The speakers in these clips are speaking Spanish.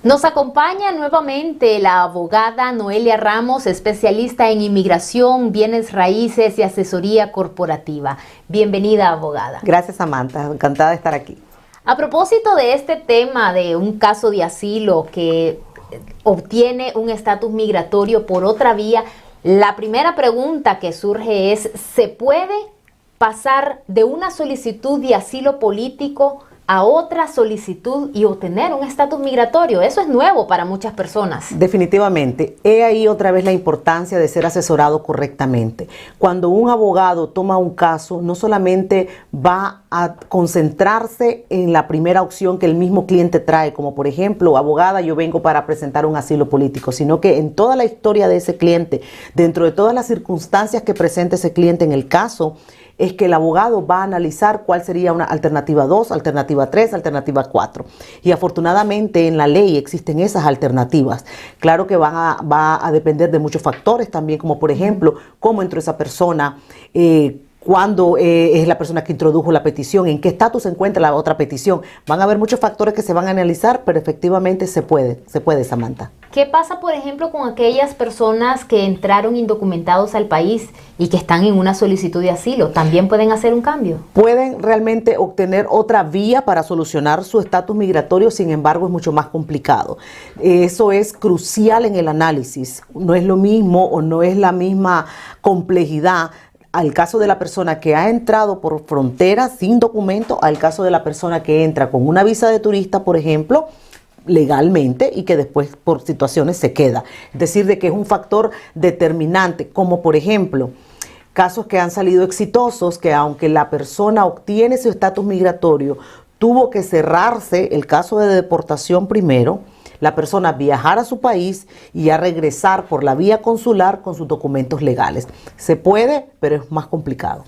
Nos acompaña nuevamente la abogada Noelia Ramos, especialista en inmigración, bienes raíces y asesoría corporativa. Bienvenida, abogada. Gracias, Samantha. Encantada de estar aquí. A propósito de este tema de un caso de asilo que obtiene un estatus migratorio por otra vía, la primera pregunta que surge es, ¿se puede pasar de una solicitud de asilo político a otra solicitud y obtener un estatus migratorio? Eso es nuevo para muchas personas. Definitivamente. He ahí otra vez la importancia de ser asesorado correctamente. Cuando un abogado toma un caso, no solamente va a concentrarse en la primera opción que el mismo cliente trae, como por ejemplo, abogada, yo vengo para presentar un asilo político, sino que en toda la historia de ese cliente, dentro de todas las circunstancias que presenta ese cliente en el caso, es que el abogado va a analizar cuál sería una alternativa 2, alternativa 3, alternativa 4. Y afortunadamente en la ley existen esas alternativas. Claro que va a depender de muchos factores también, como por ejemplo, cómo entró esa persona, cuándo es la persona que introdujo la petición, en qué estatus se encuentra la otra petición. Van a haber muchos factores que se van a analizar, pero efectivamente se puede, Samantha. ¿Qué pasa, por ejemplo, con aquellas personas que entraron indocumentados al país y que están en una solicitud de asilo? ¿También pueden hacer un cambio? Pueden realmente obtener otra vía para solucionar su estatus migratorio, sin embargo es mucho más complicado. Eso es crucial en el análisis. No es lo mismo o no es la misma complejidad al caso de la persona que ha entrado por frontera sin documento, al caso de la persona que entra con una visa de turista, por ejemplo, legalmente y que después por situaciones se queda. Es decir, de que es un factor determinante, como por ejemplo, casos que han salido exitosos, que aunque la persona obtiene su estatus migratorio, tuvo que cerrarse el caso de deportación primero, la persona viajar a su país y a regresar por la vía consular con sus documentos legales. Se puede, pero es más complicado.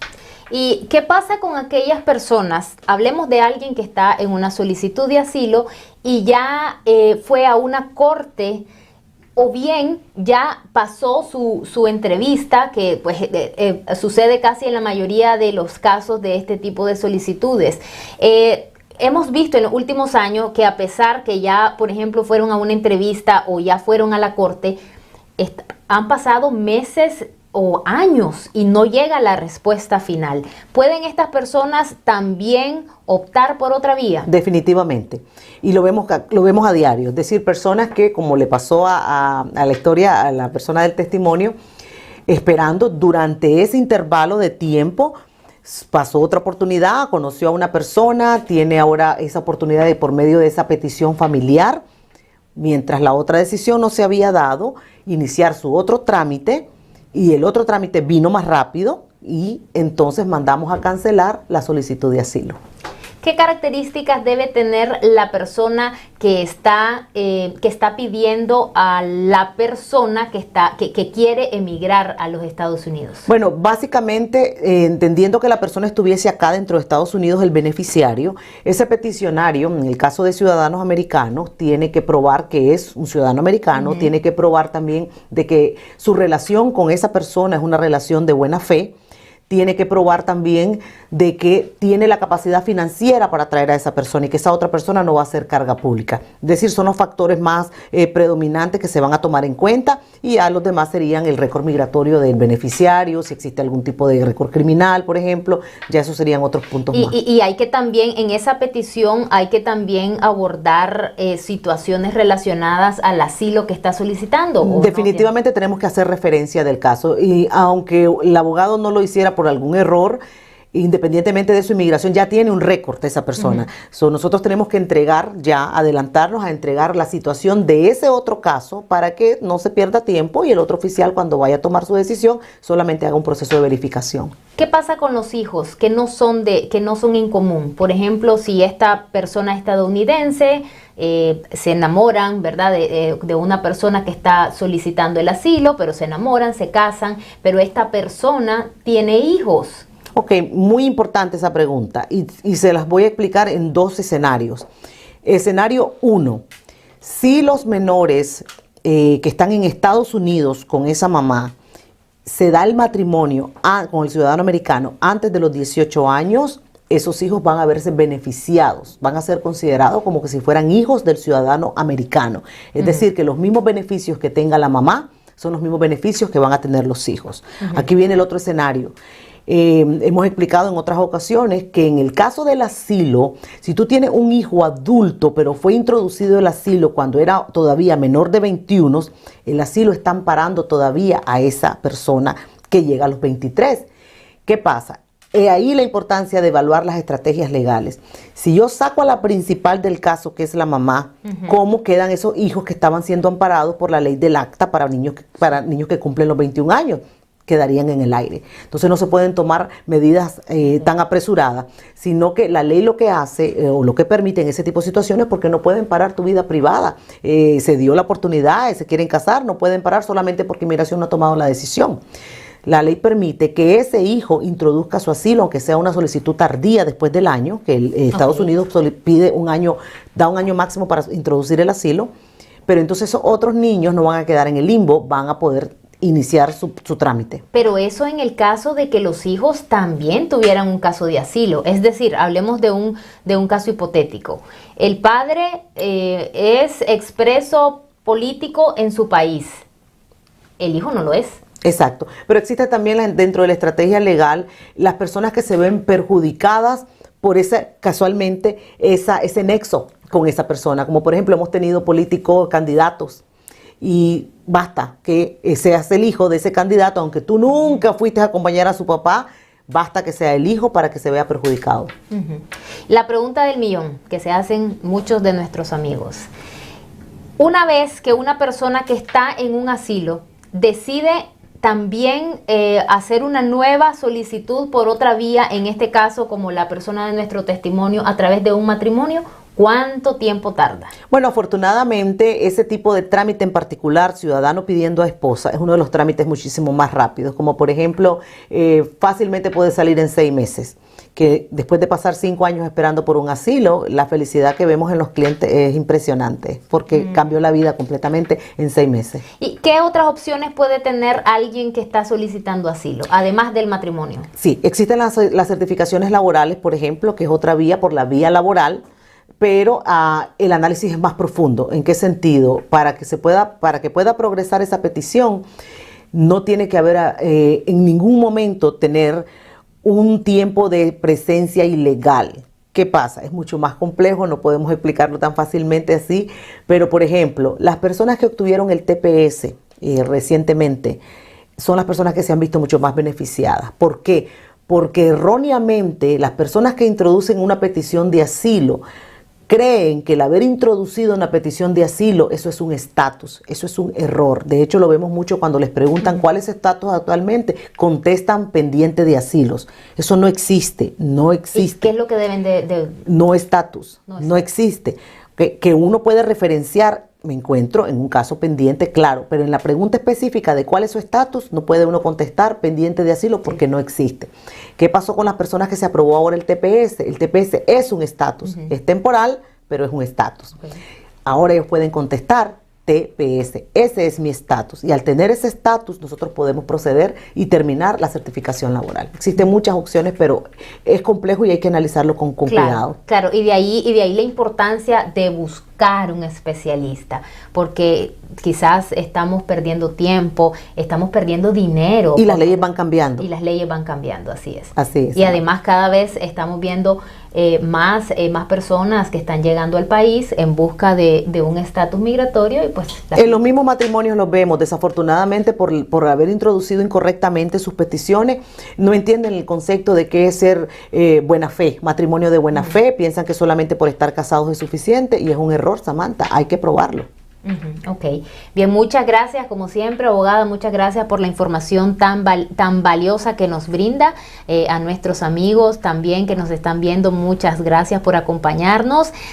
¿Y qué pasa con aquellas personas? Hablemos de alguien que está en una solicitud de asilo y ya fue a una corte o bien ya pasó su entrevista, que pues sucede casi en la mayoría de los casos de este tipo de solicitudes. Hemos visto en los últimos años que a pesar que ya, por ejemplo, fueron a una entrevista o ya fueron a la corte, han pasado meses o años y no llega la respuesta final. ¿Pueden estas personas también optar por otra vía? Definitivamente. Y lo vemos a diario. Es decir, personas que, como le pasó a la historia, a la persona del testimonio, esperando durante ese intervalo de tiempo, pasó otra oportunidad, conoció a una persona, tiene ahora esa oportunidad de por medio de esa petición familiar, mientras la otra decisión no se había dado, iniciar su otro trámite, y el otro trámite vino más rápido y entonces mandamos a cancelar la solicitud de asilo. ¿Qué características debe tener la persona que está pidiendo a la persona que quiere emigrar a los Estados Unidos? Bueno, básicamente, entendiendo que la persona estuviese acá dentro de Estados Unidos, el beneficiario, ese peticionario, en el caso de ciudadanos americanos, tiene que probar que es un ciudadano americano, tiene que probar también de que su relación con esa persona es una relación de buena fe, tiene que probar también de que tiene la capacidad financiera para atraer a esa persona y que esa otra persona no va a ser carga pública. Es decir, son los factores más predominantes que se van a tomar en cuenta, y ya los demás serían el récord migratorio del beneficiario, si existe algún tipo de récord criminal, por ejemplo, ya esos serían otros puntos más. Y hay que también, en esa petición, hay que también abordar situaciones relacionadas al asilo que está solicitando. Definitivamente tenemos que hacer referencia del caso, y aunque el abogado no lo hiciera por algún error, independientemente de su inmigración, ya tiene un récord de esa persona. Nosotros tenemos que adelantarnos a entregar la situación de ese otro caso para que no se pierda tiempo y el otro oficial, cuando vaya a tomar su decisión, solamente haga un proceso de verificación. ¿Qué pasa con los hijos que no son en común? Por ejemplo, si esta persona estadounidense se enamoran, ¿verdad?, de una persona que está solicitando el asilo, pero se enamoran, se casan, pero esta persona tiene hijos. Ok, muy importante esa pregunta y se las voy a explicar en dos escenarios. Escenario 1, si los menores que están en Estados Unidos con esa mamá, se da el matrimonio con el ciudadano americano antes de los 18 años, esos hijos van a verse beneficiados, van a ser considerados como que si fueran hijos del ciudadano americano. Es decir, que los mismos beneficios que tenga la mamá son los mismos beneficios que van a tener los hijos. Aquí viene el otro escenario. Hemos explicado en otras ocasiones que en el caso del asilo, si tú tienes un hijo adulto, pero fue introducido el asilo cuando era todavía menor de 21, el asilo está amparando todavía a esa persona que llega a los 23. ¿Qué pasa? Ahí la importancia de evaluar las estrategias legales. Si yo saco a la principal del caso, que es la mamá, ¿cómo quedan esos hijos que estaban siendo amparados por la ley del acta para niños que cumplen los 21 años? Quedarían en el aire. Entonces no se pueden tomar medidas tan apresuradas, sino que la ley lo que hace o lo que permite en ese tipo de situaciones, porque no pueden parar tu vida privada. Se dio la oportunidad, se quieren casar, no pueden parar solamente porque inmigración no ha tomado la decisión. La ley permite que ese hijo introduzca su asilo, aunque sea una solicitud tardía después del año, que Estados Unidos pide un año, da un año máximo para introducir el asilo, pero entonces esos otros niños no van a quedar en el limbo, van a poder iniciar su trámite. Pero eso en el caso de que los hijos también tuvieran un caso de asilo, es decir, hablemos de un caso hipotético. El padre es expreso político en su país, el hijo no lo es. Exacto, pero existe también dentro de la estrategia legal las personas que se ven perjudicadas por casualmente ese nexo con esa persona, como por ejemplo hemos tenido políticos candidatos y basta que seas el hijo de ese candidato, aunque tú nunca fuiste a acompañar a su papá, basta que sea el hijo para que se vea perjudicado. La pregunta del millón que se hacen muchos de nuestros amigos. Una vez que una persona que está en un asilo decide también hacer una nueva solicitud por otra vía, en este caso como la persona de nuestro testimonio a través de un matrimonio, ¿cuánto tiempo tarda? Bueno, afortunadamente ese tipo de trámite en particular, ciudadano pidiendo a esposa, es uno de los trámites muchísimo más rápidos, como por ejemplo, fácilmente puede salir en 6 meses, que después de pasar 5 años esperando por un asilo, la felicidad que vemos en los clientes es impresionante, porque cambió la vida completamente en 6 meses. ¿Y qué otras opciones puede tener alguien que está solicitando asilo, además del matrimonio? Sí, existen las certificaciones laborales, por ejemplo, que es otra vía por la vía laboral, pero el análisis es más profundo. ¿En qué sentido? Para que pueda progresar esa petición, no tiene que haber en ningún momento tener un tiempo de presencia ilegal. ¿Qué pasa? Es mucho más complejo, no podemos explicarlo tan fácilmente así, pero por ejemplo, las personas que obtuvieron el TPS recientemente son las personas que se han visto mucho más beneficiadas. ¿Por qué? Porque erróneamente las personas que introducen una petición de asilo creen que el haber introducido una petición de asilo, eso es un estatus, eso es un error. De hecho, lo vemos mucho cuando les preguntan cuál es estatus actualmente, contestan pendiente de asilos. Eso no existe, no existe. ¿Y qué es lo que deben de...? No estatus, no existe. Que uno puede referenciar, me encuentro en un caso pendiente, claro, pero en la pregunta específica de cuál es su estatus, no puede uno contestar pendiente de asilo porque no existe. ¿Qué pasó con las personas que se aprobó ahora el TPS? El TPS es un estatus, es temporal, pero es un estatus. Ahora ellos pueden contestar TPS, ese es mi estatus, y al tener ese estatus nosotros podemos proceder y terminar la certificación laboral. Existen muchas opciones, pero es complejo y hay que analizarlo con cuidado. Claro, y de ahí la importancia de buscar un especialista, porque quizás estamos perdiendo tiempo, estamos perdiendo dinero. Y las leyes van cambiando. Y las leyes van cambiando, así es. Así es. Y además cada vez estamos viendo más personas que están llegando al país en busca de un estatus migratorio y pues... En los mismos matrimonios los vemos, desafortunadamente por haber introducido incorrectamente sus peticiones, no entienden el concepto de qué es ser buena fe, matrimonio de buena fe, piensan que solamente por estar casados es suficiente y es un error, Samantha, hay que probarlo. Ok, bien, muchas gracias como siempre, abogada, muchas gracias por la información tan valiosa que nos brinda, a nuestros amigos también que nos están viendo, muchas gracias por acompañarnos.